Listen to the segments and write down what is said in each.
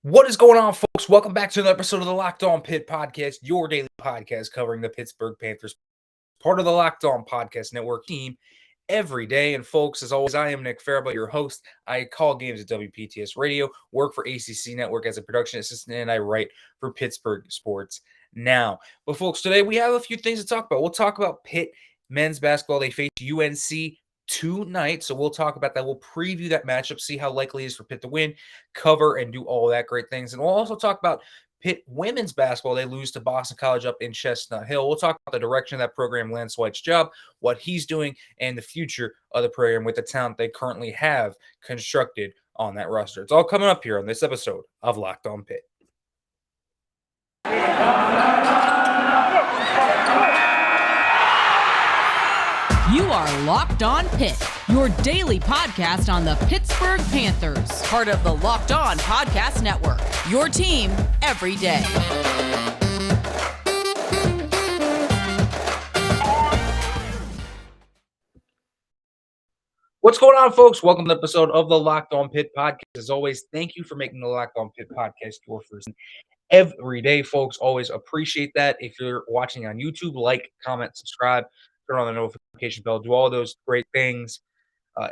What is going on, folks? Welcome back to another episode of the Locked On Pitt podcast, your daily podcast covering the Pittsburgh Panthers, part of the Locked On Podcast Network team every day. And folks, as always, I am Nick Farbauagh, your host. I call games at WPTS Radio, work for ACC Network as a production assistant, and I write for Pittsburgh Sports Now. But folks, today we have a few things to talk about. We'll talk about Pitt men's basketball. They face UNC tonight, so we'll talk about that. We'll preview that matchup, see how likely it is for Pitt to win, cover, and do all that great things. And we'll also talk about Pitt women's basketball. They lose to Boston College up in Chestnut Hill. We'll talk about the direction of that program, Lance White's job, what he's doing, and the future of the program with the talent they currently have constructed on that roster. It's all coming up here on this episode of Locked On Pitt. You are Locked On Pitt, your daily podcast on the Pittsburgh Panthers, part of the Locked On Podcast Network, your team every day. What's going on, folks? Welcome to the episode of the Locked On Pitt podcast. As always, thank you for making the Locked On Pitt podcast your first every day, folks. Always appreciate that. If you're watching on YouTube, like, comment, subscribe, turn on the notification bell, do all those great things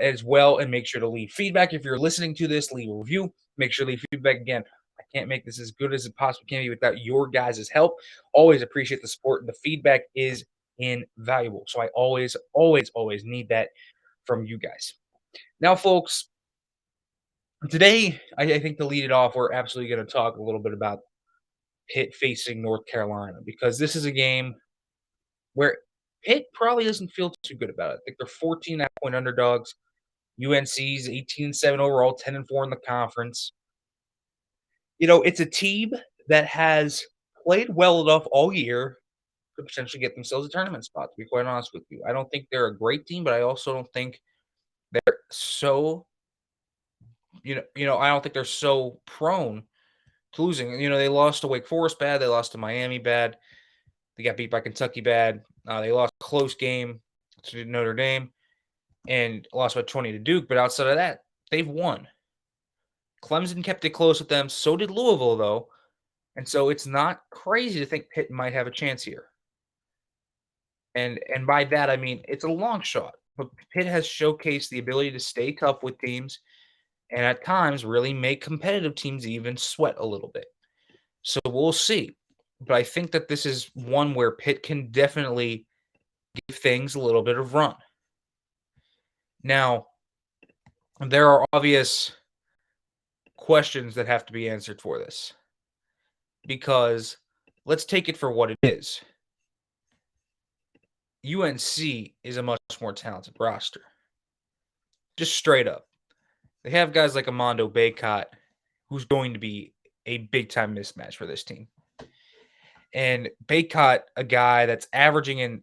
as well, and make sure to leave feedback. If you're listening to this, leave a review. Make sure to leave feedback. Again, I can't make this as good as it possibly can be without your guys' help. Always appreciate the support. The feedback is invaluable. So I always need that from you guys. Now, folks, today, I think to lead it off, we're absolutely going to talk a little bit about Pitt facing North Carolina, because this is a game where Pitt probably doesn't feel too good about it. I think they're 14.5-point underdogs. UNC's 18-7 overall, 10-4 in the conference. You know, it's a team that has played well enough all year to potentially get themselves a tournament spot, to be quite honest with you. I don't think they're a great team, but I also don't think they're so, I don't think they're so prone to losing. You know, they lost to Wake Forest bad. They lost to Miami bad. They got beat by Kentucky bad. They lost a close game to Notre Dame and lost by 20 to Duke. But outside of that, they've won. Clemson kept it close with them. So did Louisville, though. And so it's not crazy to think Pitt might have a chance here. And by that, I mean, it's a long shot. But Pitt has showcased the ability to stay tough with teams and at times really make competitive teams even sweat a little bit. So we'll see. But I think that this is one where Pitt can definitely give things a little bit of run. Now, there are obvious questions that have to be answered for this, because let's take it for what it is. UNC is a much more talented roster. Just straight up. They have guys like Armando Bacot, who's going to be a big-time mismatch for this team. And Bacot, a guy that's averaging in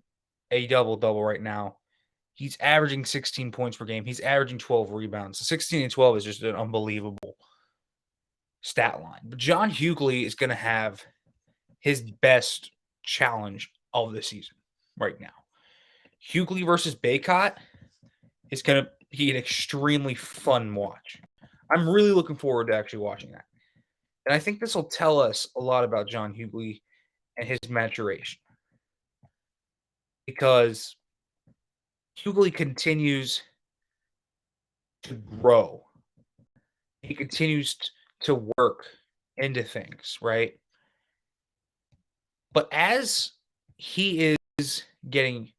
a double-double right now. He's averaging 16 points per game. He's averaging 12 rebounds. So 16 and 12 is just an unbelievable stat line. But John Hugley is going to have his best challenge of the season right now. Hugley versus Bacot is going to be an extremely fun watch. I'm really looking forward to actually watching that. And I think this will tell us a lot about John Hugley and his maturation, because Hugley continues to grow. He continues to work into things, right? But as he is getting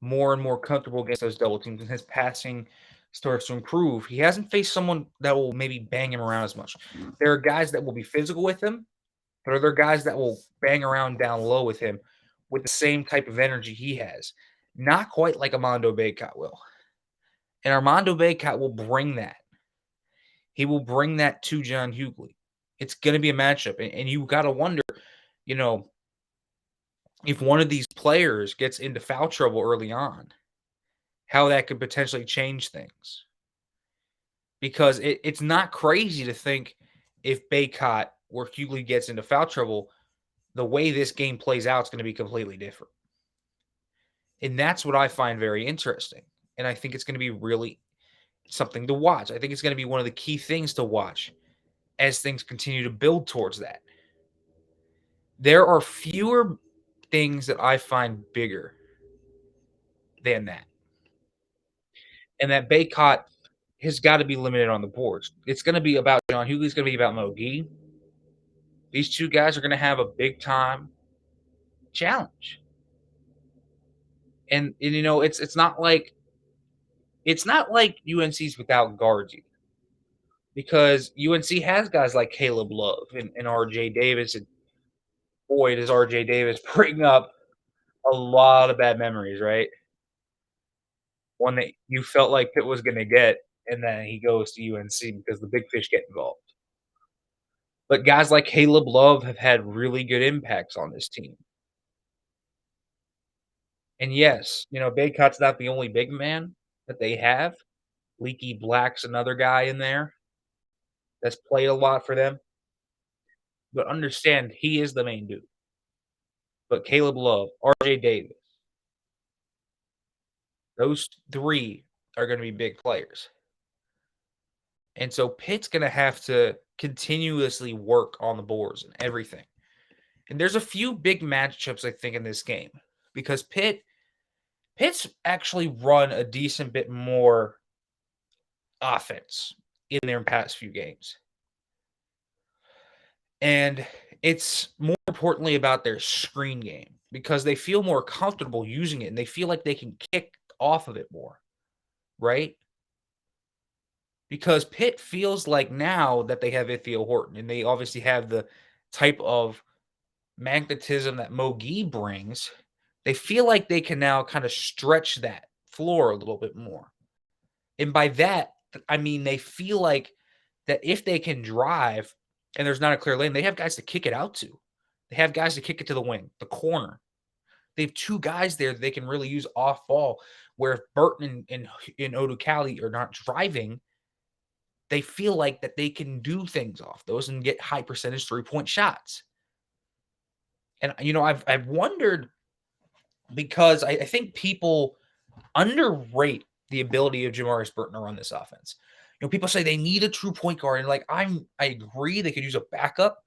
more and more comfortable against those double teams and his passing starts to improve, he hasn't faced someone that will maybe bang him around as much. There are guys that will be physical with him, but are there guys that will bang around down low with him with the same type of energy he has? Not quite like Armando Bacot will. And Armando Bacot will bring that. He will bring that to John Hugley. It's going to be a matchup. And you got to wonder, if one of these players gets into foul trouble early on, how that could potentially change things. Because it's not crazy to think if Bacot or Hugley gets into foul trouble, the way this game plays out is going to be completely different. And that's what I find very interesting. And I think it's going to be really something to watch. I think it's going to be one of the key things to watch as things continue to build towards that. There are fewer things that I find bigger than that. And that Bacot has got to be limited on the boards. It's going to be about John Hugley. It's going to be about Mogi. These two guys are going to have a big time challenge. And you know, it's not like UNC's without guards either, because UNC has guys like Caleb Love and RJ Davis. And boy, does RJ Davis bring up a lot of bad memories, right? One that you felt like Pitt was going to get, and then he goes to UNC because the big fish get involved. But guys like Caleb Love have had really good impacts on this team. And yes, you know, Baycot's not the only big man that they have. Leaky Black's another guy in there that's played a lot for them. But understand, he is the main dude. But Caleb Love, RJ Davis, those three are going to be big players. And so Pitt's going to have to continuously work on the boards and everything. And there's a few big matchups, I think, in this game, because Pitt's actually run a decent bit more offense in their past few games. And it's more importantly about their screen game, because they feel more comfortable using it and they feel like they can kick off of it more, right? Because Pitt feels like now that they have Ithiel Horton and they obviously have the type of magnetism that Mogi brings, they feel like they can now kind of stretch that floor a little bit more. And by that, I mean they feel like that if they can drive and there's not a clear lane, they have guys to kick it out to. They have guys to kick it to the wing, the corner. They have two guys there that they can really use off ball, where if Burton and Odukali are not driving, they feel like that they can do things off those and get high percentage 3-point shots. And, you know, I've wondered, because I think people underrate the ability of Jamarius Burton to run this offense. You know, people say they need a true point guard, and like I agree they could use a backup.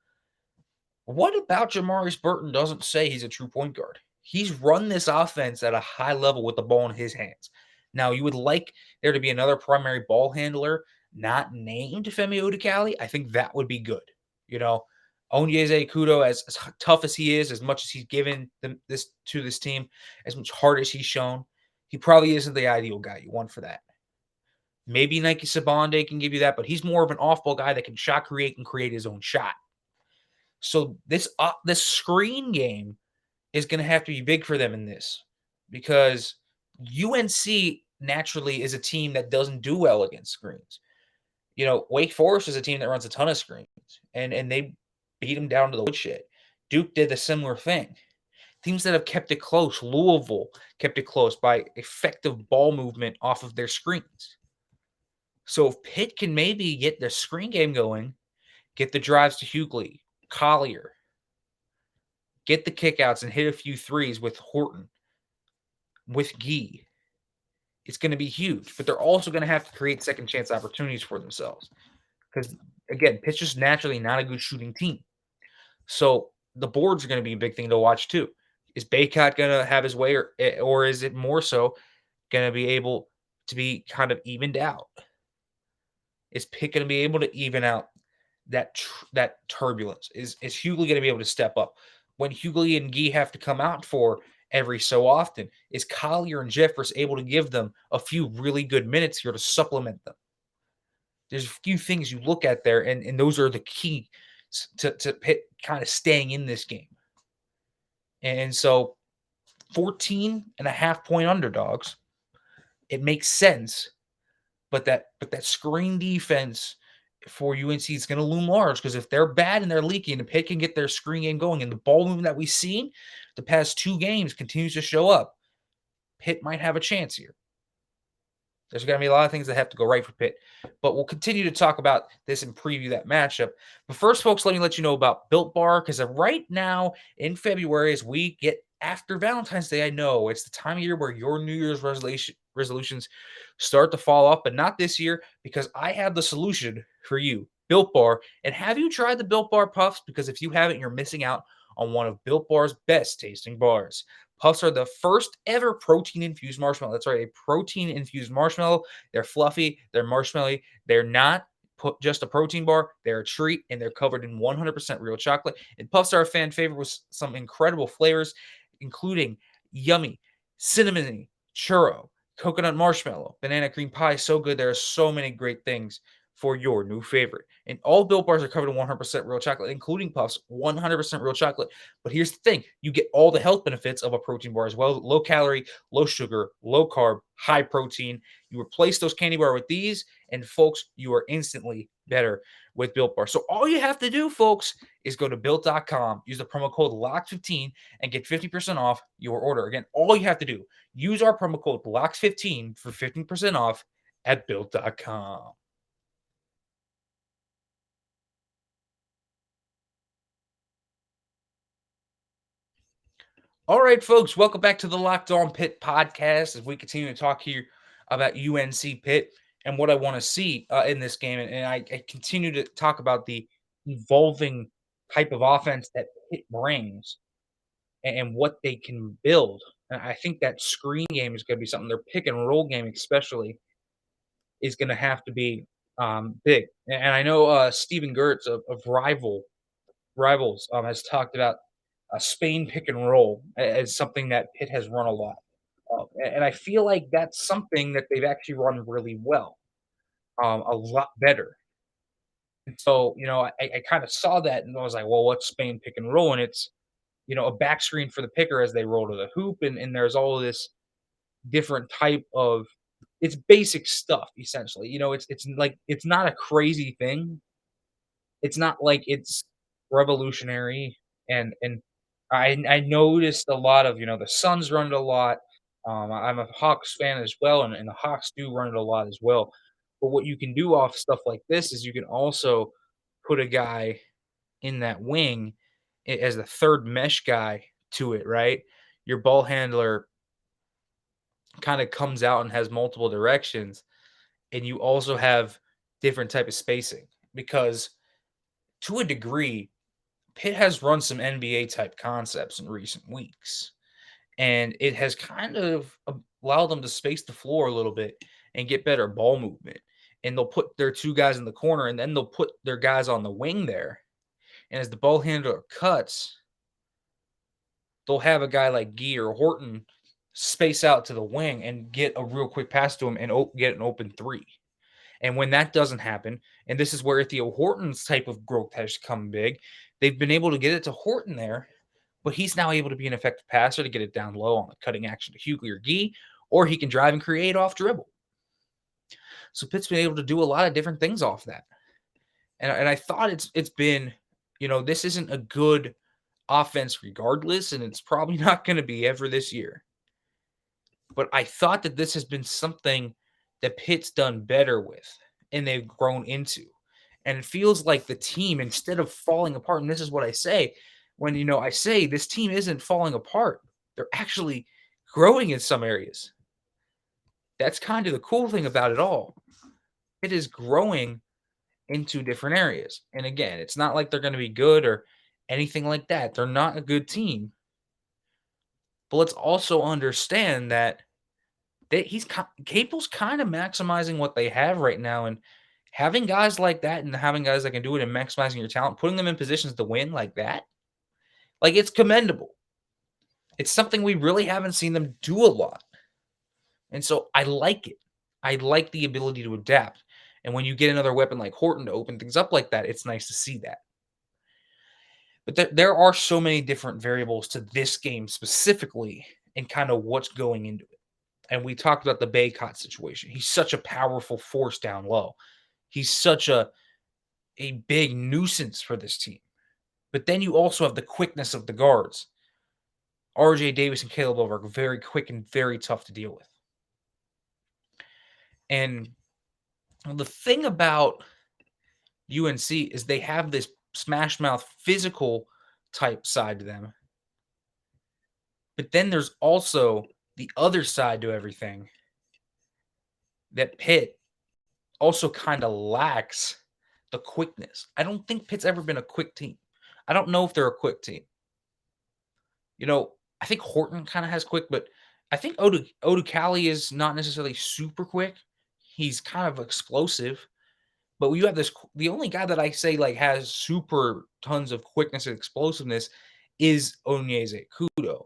What about Jamarius Burton doesn't say he's a true point guard? He's run this offense at a high level with the ball in his hands. Now, you would like there to be another primary ball handler not named Femi Odukali. I think that would be good. You know, Onyeze Kudo, as tough as he is, as much as he's given this team, as much heart as he's shown, he probably isn't the ideal guy you want for that. Maybe Nike Sabande can give you that, but he's more of an off-ball guy that can shot create and create his own shot. So this screen game is going to have to be big for them in this, because UNC naturally is a team that doesn't do well against screens. You know, Wake Forest is a team that runs a ton of screens, and they beat them down to the woodshed. Duke did a similar thing. Teams that have kept it close, Louisville kept it close by effective ball movement off of their screens. So if Pitt can maybe get their screen game going, get the drives to Hugley, Collier, get the kickouts and hit a few threes with Horton, with Gee, it's going to be huge. But they're also going to have to create second chance opportunities for themselves. Because, again, Pitt's just naturally not a good shooting team. So the boards are going to be a big thing to watch too. Is Bacot going to have his way, or is it more so going to be able to be kind of evened out? Is Pitt going to be able to even out that turbulence? Is Hugley going to be able to step up? When Hugley and Gee have to come out for every so often, is Collier and Jeffers able to give them a few really good minutes here to supplement them? There's a few things you look at there, and those are the key to Pitt kind of staying in this game. And so 14.5-point underdogs, it makes sense. But that screen defense for UNC is going to loom large, because if they're bad and they're leaky and Pitt can get their screen game going and the ball movement that we've seen the past two games continues to show up, Pitt might have a chance here. There's going to be a lot of things that have to go right for Pitt. But we'll continue to talk about this and preview that matchup. But first, folks, let me let you know about Built Bar, because right now in February, as we get after Valentine's Day, I know it's the time of year where your New Year's resolutions start to fall off, but not this year, because I have the solution for you. Built Bar. And have you tried the Built Bar Puffs? Because if you haven't, you're missing out on one of Built Bar's best tasting bars. Puffs are the first ever protein infused marshmallow. That's right, a protein infused marshmallow. They're fluffy, they're marshmallowy, they're not just a protein bar, they're a treat, and they're covered in 100% real chocolate. And Puffs are a fan favorite with some incredible flavors, including yummy, cinnamony, churro, coconut marshmallow, banana cream pie. So good. There are so many great things for your new favorite. And all Built Bars are covered in 100% real chocolate, including Puffs, 100% real chocolate. But here's the thing, you get all the health benefits of a protein bar as well: low calorie, low sugar, low carb, high protein. You replace those candy bar with these, and folks, you are instantly better with Built Bar. So all you have to do, folks, is go to built.com, use the promo code LOCK15, and get 50% off your order. Again, all you have to do, use our promo code LOCK15 for 15% off at built.com. All right, folks, welcome back to the Locked On Pitt podcast as we continue to talk here about UNC Pitt and what I want to see in this game. And I continue to talk about the evolving type of offense that Pitt brings and what they can build. And I think that screen game is going to be something, their pick and roll game, especially, is going to have to be big. And I know Stephen Gertz of Rivals has talked about Spain pick and roll as something that Pitt has run a lot of, and I feel like that's something that they've actually run really well, a lot better. And so, I kind of saw that and I was like, well, what's Spain pick and roll? And it's, a back screen for the picker as they roll to the hoop, and there's all of this different type of, it's basic stuff essentially. It's like it's not a crazy thing. It's not like it's revolutionary, and I noticed a lot of, the Suns run it a lot. I'm a Hawks fan as well, and the Hawks do run it a lot as well. But what you can do off stuff like this is you can also put a guy in that wing as the third mesh guy to it, right? Your ball handler kind of comes out and has multiple directions, and you also have different type of spacing because to a degree Pitt has run some NBA type concepts in recent weeks, and it has kind of allowed them to space the floor a little bit and get better ball movement. And they'll put their two guys in the corner, and then they'll put their guys on the wing there. And as the ball handler cuts, they'll have a guy like Gee or Horton space out to the wing and get a real quick pass to him and get an open three. And when that doesn't happen, and this is where Theo Horton's type of growth has come big, they've been able to get it to Horton there, but he's now able to be an effective passer to get it down low on the cutting action to Hugley or Gee, or he can drive and create off dribble. So Pitt's been able to do a lot of different things off that. And I thought it's been, this isn't a good offense regardless, and it's probably not going to be ever this year. But I thought that this has been something that Pitt's done better with and they've grown into. And it feels like the team, instead of falling apart, and this is what I say when, I say this team isn't falling apart, they're actually growing in some areas. That's kind of the cool thing about it all. It is growing into different areas. And again, it's not like they're going to be good or anything like that. They're not a good team. But let's also understand that Capel's kind of maximizing what they have right now, and having guys like that and having guys that can do it and maximizing your talent, putting them in positions to win like that, like it's commendable. It's something we really haven't seen them do a lot. And so I like it. I like the ability to adapt. And when you get another weapon like Horton to open things up like that, it's nice to see that. But there are so many different variables to this game specifically and kind of what's going into it. And we talked about the Bacot situation. He's such a powerful force down low. He's such a big nuisance for this team. But then you also have the quickness of the guards. RJ Davis and Caleb Love are very quick and very tough to deal with. And the thing about UNC is they have this smash mouth physical type side to them. But then there's also the other side to everything that Pitt also kind of lacks the quickness. I don't think Pitt's ever been a quick team. I don't know if they're a quick team. I think Horton kind of has quick, but I think Oducali is not necessarily super quick. He's kind of explosive. But you have the only guy that I say like has super tons of quickness and explosiveness is Onyeze Kudo.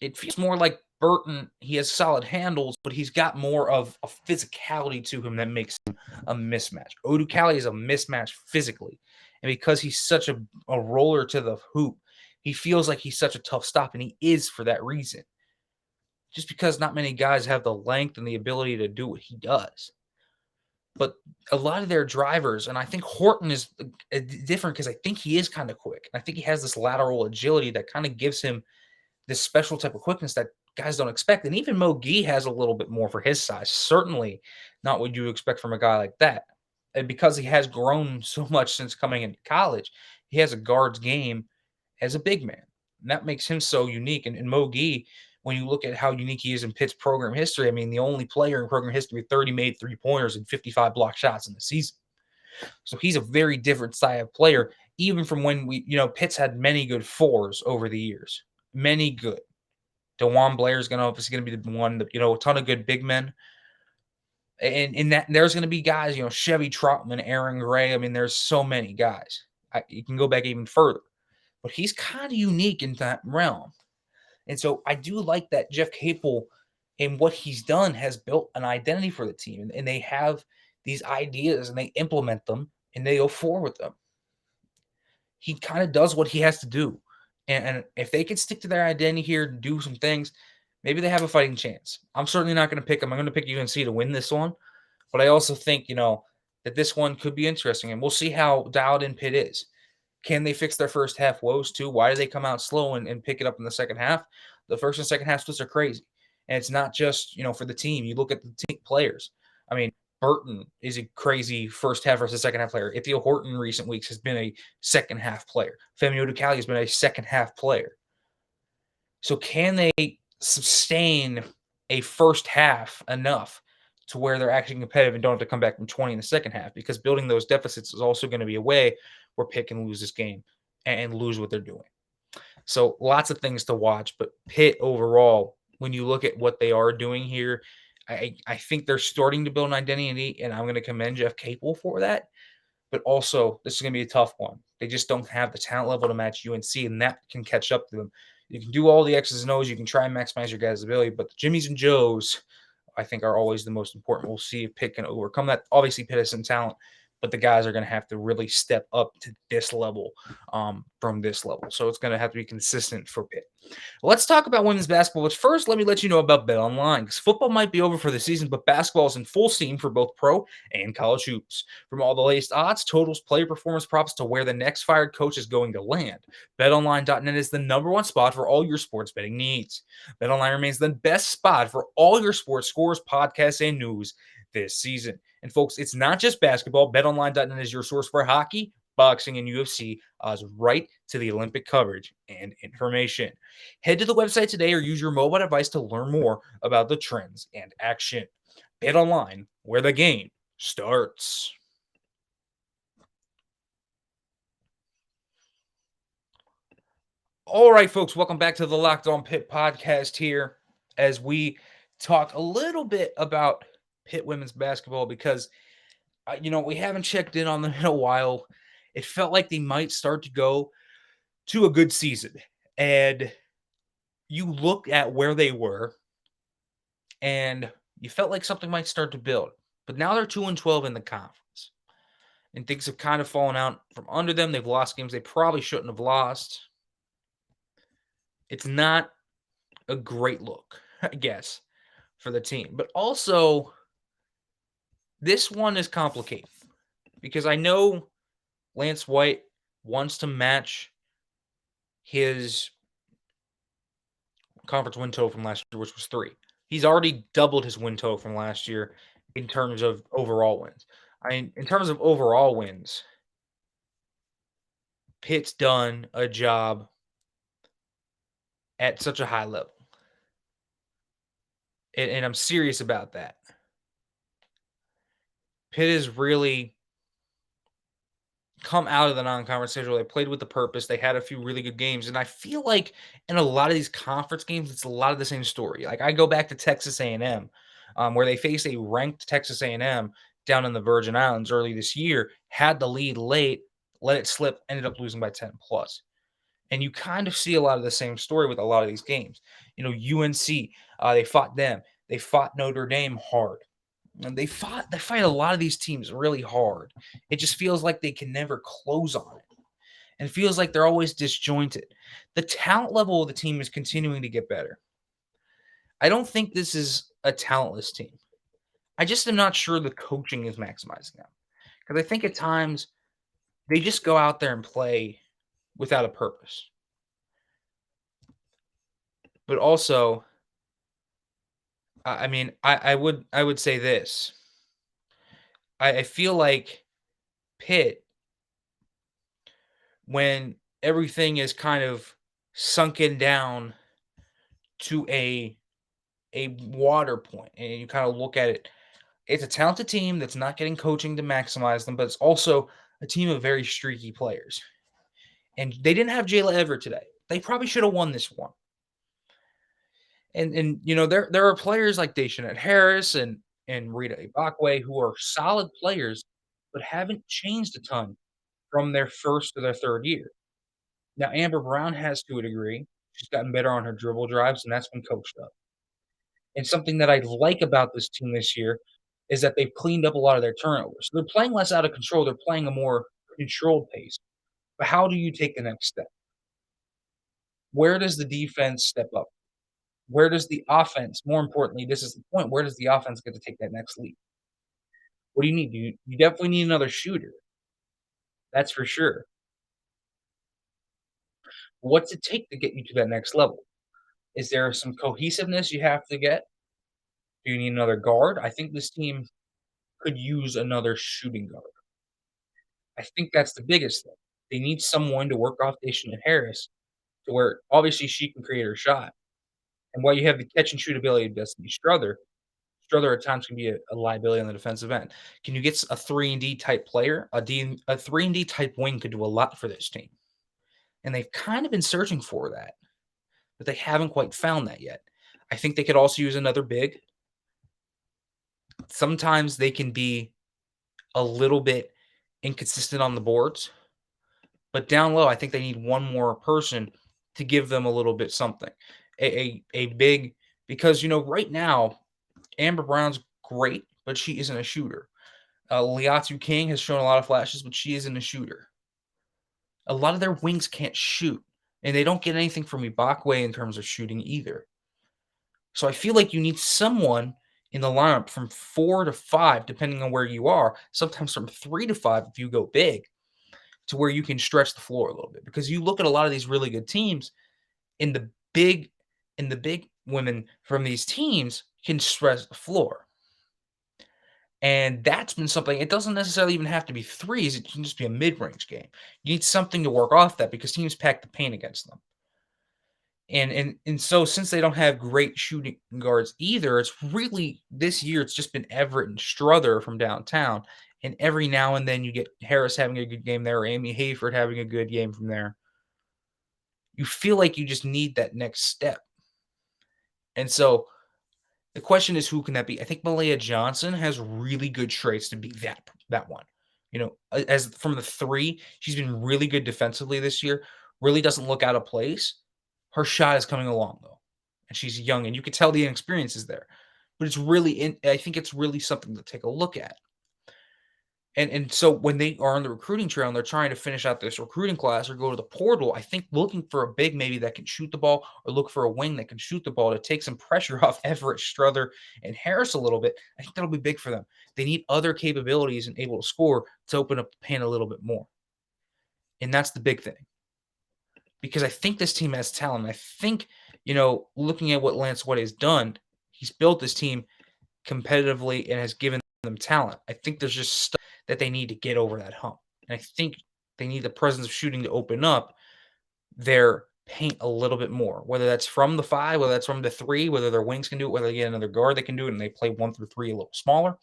It feels more like Burton. He has solid handles, but he's got more of a physicality to him that makes him a mismatch. Oducali is a mismatch physically. And because he's such a roller to the hoop, he feels like he's such a tough stop, and he is for that reason. Just because not many guys have the length and the ability to do what he does. But a lot of their drivers, and I think Horton is different because I think he is kind of quick. I think he has this lateral agility that kind of gives him this special type of quickness that guys don't expect. And even Mo Gee has a little bit more for his size. Certainly not what you expect from a guy like that. And because he has grown so much since coming into college, he has a guard's game as a big man. And that makes him so unique. And Mo Gee, when you look at how unique he is in Pitt's program history, I mean, the only player in program history with 30 made three-pointers and 55 block shots in the season. So he's a very different style of player, even from when Pitt's had many good fours over the years. Many good. DeJuan Blair is obviously going to be the one, a ton of good big men. And in that, there's going to be guys, Chevy Troutman, Aaron Gray. I mean, there's so many guys. You can go back even further. But he's kind of unique in that realm. And so I do like that Jeff Capel and what he's done has built an identity for the team. And they have these ideas and they implement them and they go forward with them. He kind of does what he has to do. And if they can stick to their identity here and do some things, maybe they have a fighting chance. I'm certainly not going to pick them. I'm going to pick UNC to win this one. But I also think, that this one could be interesting. And we'll see how dialed in Pitt is. Can they fix their first half woes too? Why do they come out slow and pick it up in the second half? The first and second half splits are crazy. And it's not just, for the team. You look at the team players. I mean, Burton is a crazy first half versus second half player. Ithiel Horton in recent weeks has been a second half player. Femi Oducali has been a second half player. So can they sustain a first half enough to where they're actually competitive and don't have to come back from 20 in the second half? Because building those deficits is also going to be a way where Pitt can lose this game and lose what they're doing. So lots of things to watch, but Pitt overall, when you look at what they are doing here, I think they're starting to build an identity, and I'm going to commend Jeff Capel for that. But also, this is going to be a tough one. They just don't have the talent level to match UNC, and that can catch up to them. You can do all the X's and O's. You can try and maximize your guys' ability, but the Jimmies and Joes, I think, are always the most important. We'll see if Pitt can overcome that. Obviously, Pitt has some talent, but the guys are going to have to really step up to this level from this level. So it's going to have to be consistent for Pitt. Let's talk about women's basketball. But first, let me let you know about BetOnline, because football might be over for the season, but basketball is in full steam for both pro and college hoops. From all the latest odds, totals, player performance props to where the next fired coach is going to land, BetOnline.net is the number one spot for all your sports betting needs. BetOnline remains the best spot for all your sports scores, podcasts, and news this season. And folks, it's not just basketball. BetOnline.net is your source for hockey, boxing, and UFC, odds right to the Olympic coverage and information. Head to the website today or use your mobile device to learn more about the trends and action. BetOnline, where the game starts. All right, folks, welcome back to the Locked On Pitt podcast here as we talk a little bit about Pitt women's basketball because, we haven't checked in on them in a while. It felt like they might start to go to a good season. And you look at where they were and you felt like something might start to build. But now they're 2-12 in the conference. And things have kind of fallen out from under them. They've lost games they probably shouldn't have lost. It's not a great look, I guess, for the team. But also, this one is complicated because I know Lance White wants to match his conference win total from last year, which was 3. He's already doubled his win total from last year in terms of overall wins. In terms of overall wins, Pitt's done a job at such a high level. And I'm serious about that. Pitt is really come out of the non-conference schedule. They played with the purpose. They had a few really good games, and I feel like in a lot of these conference games, it's a lot of the same story. Like I go back to Texas A&M, where they faced a ranked Texas A&M down in the Virgin Islands early this year, had the lead late, let it slip, ended up losing by 10 plus. And you kind of see a lot of the same story with a lot of these games. UNC, they fought them. They fought Notre Dame hard. And they fight a lot of these teams really hard. It just feels like they can never close on it. And it feels like they're always disjointed. The talent level of the team is continuing to get better. I don't think this is a talentless team. I just am not sure the coaching is maximizing them. Because I think at times they just go out there and play without a purpose. But also, I would say this. I feel like Pitt, when everything is kind of sunken down to a water point, and you kind of look at it, it's a talented team that's not getting coaching to maximize them, but it's also a team of very streaky players. And they didn't have Jayla Everett today. They probably should have won this one. And there are players like Daishanette Harris and Rita Ibakwe who are solid players, but haven't changed a ton from their first to their third year. Now Amber Brown has to a degree. She's gotten better on her dribble drives, and that's been coached up. And something that I like about this team this year is that they've cleaned up a lot of their turnovers. So they're playing less out of control. They're playing a more controlled pace. But how do you take the next step? Where does the defense step up? Where does the offense, more importantly, this is the point, where does the offense get to take that next leap? What do you need? You definitely need another shooter. That's for sure. What's it take to get you to that next level? Is there some cohesiveness you have to get? Do you need another guard? I think this team could use another shooting guard. I think that's the biggest thing. They need someone to work off Daishanette Harris to where obviously she can create her shot. And while you have the catch and shoot ability of Destiny Strother at times can be a liability on the defensive end. Can you get a 3-and-D type player? A 3-and-D type wing could do a lot for this team. And they've kind of been searching for that, but they haven't quite found that yet. I think they could also use another big. Sometimes they can be a little bit inconsistent on the boards, but down low, I think they need one more person to give them a little bit something. A big, because right now Amber Brown's great, but she isn't a shooter. Liatu King has shown a lot of flashes, but she isn't a shooter. A lot of their wings can't shoot, and they don't get anything from Ibakwe in terms of shooting either. So I feel like you need someone in the lineup from 4 to 5, depending on where you are, sometimes from 3 to 5 if you go big, to where you can stretch the floor a little bit. Because you look at a lot of these really good teams, in the big women from these teams can stretch the floor. And that's been something. It doesn't necessarily even have to be threes. It can just be a mid-range game. You need something to work off that because teams pack the paint against them. And so since they don't have great shooting guards either, it's really this year it's just been Everett and Strother from downtown. And every now and then you get Harris having a good game there, or Amy Hayford having a good game from there. You feel like you just need that next step. And so the question is, who can that be? I think Malaya Johnson has really good traits to be that one. As from the 3, she's been really good defensively this year. Really doesn't look out of place. Her shot is coming along though, and she's young, and you can tell the inexperience is there. But I think it's really something to take a look at. And so when they are on the recruiting trail and they're trying to finish out this recruiting class or go to the portal, I think looking for a big maybe that can shoot the ball, or look for a wing that can shoot the ball to take some pressure off Everett, Strother, and Harris a little bit, I think that'll be big for them. They need other capabilities and able to score to open up the paint a little bit more. And that's the big thing. Because I think this team has talent. I think, looking at what Lance White has done, he's built this team competitively and has given them talent. I think there's just stuff that they need to get over that hump. And I think they need the presence of shooting to open up their paint a little bit more, whether that's from the 5, whether that's from the 3, whether their wings can do it, whether they get another guard that can do it and they play 1 through 3 a little smaller.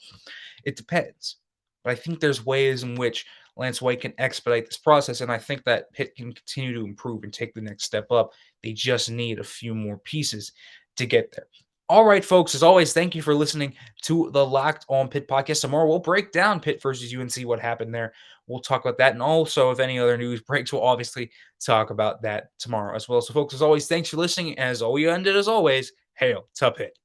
It depends. But I think there's ways in which Lance White can expedite this process, and I think that Pitt can continue to improve and take the next step up. They just need a few more pieces to get there. All right, folks, as always, thank you for listening to the Locked On Pitt podcast. Tomorrow we'll break down Pitt versus UNC, what happened there. We'll talk about that. And also, if any other news breaks, we'll obviously talk about that tomorrow as well. So, folks, as always, thanks for listening. As all you ended, as always, hail to Pitt.